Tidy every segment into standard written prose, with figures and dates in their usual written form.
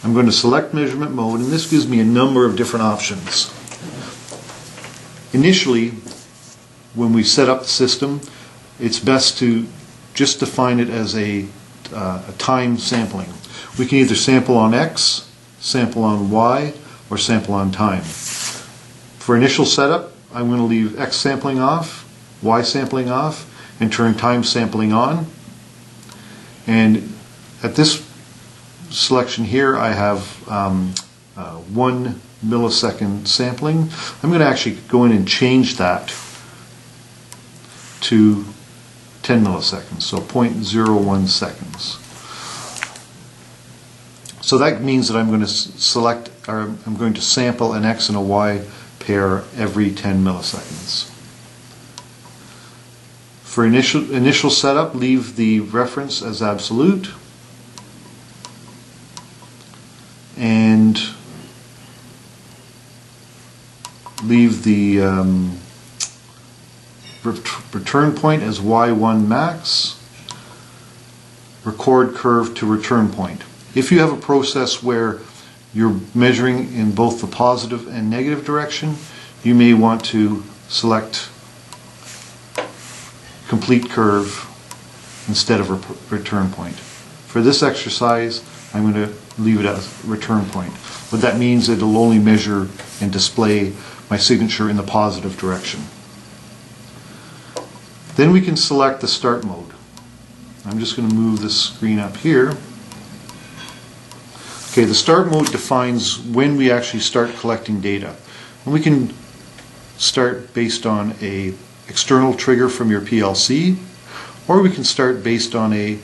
I'm going to select measurement mode, and this gives me a number of different options. Initially, when we set up the system, it's best to just define it as a time sampling. We can either sample on X, sample on Y, or sample on time. For initial setup, I'm going to leave X sampling off, Y sampling off, and turn time sampling on. And at this selection here, I have 1 millisecond sampling. I'm going to actually go in and change that to 10 milliseconds, so 0.01 seconds. So that means that I'm going to select, or I'm going to sample an X and a Y pair every 10 milliseconds. For initial setup, leave the reference as absolute, and leave the return point as Y1 max, record curve to return point. If you have a process where you're measuring in both the positive and negative direction, you may want to select complete curve instead of return point. For this exercise, I'm going to leave it as return point. What that means is it'll only measure and display my signature in the positive direction. Then we can select the start mode. I'm just going to move this screen up here. Okay, the start mode defines when we actually start collecting data. And we can start based on a external trigger from your PLC, or we can start based on a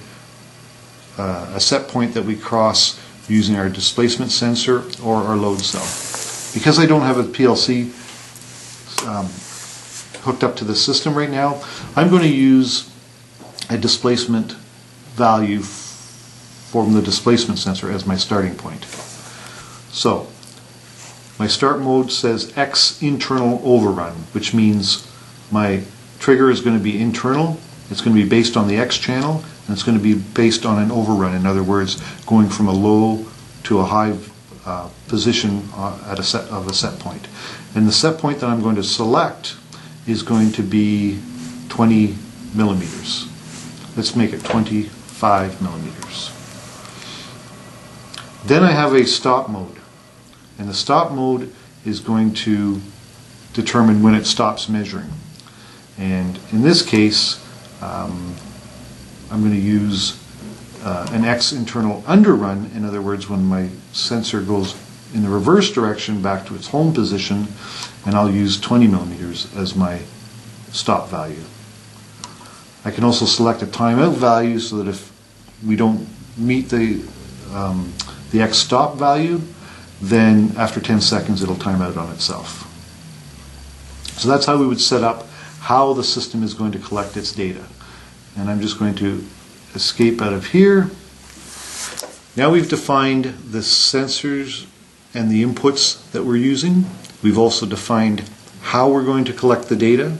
set point that we cross using our displacement sensor or our load cell. Because I don't have a PLC hooked up to the system right now, I'm going to use a displacement value from the displacement sensor as my starting point. So my start mode says X internal overrun, which means my trigger is going to be internal, it's going to be based on the X channel, and it's going to be based on an overrun. In other words, going from a low to a high position at a set point. And the set point that I'm going to select is going to be 20 millimeters. Let's make it 25 millimeters. Then I have a stop mode. And the stop mode is going to determine when it stops measuring. And in this case, I'm going to use an X internal underrun. In other words, when my sensor goes in the reverse direction back to its home position, and I'll use 20 millimeters as my stop value. I can also select a timeout value so that if we don't meet the X stop value, then after 10 seconds it'll time out on itself. So that's how we would set up how the system is going to collect its data. And I'm just going to escape out of here. Now we've defined the sensors and the inputs that we're using. We've also defined how we're going to collect the data.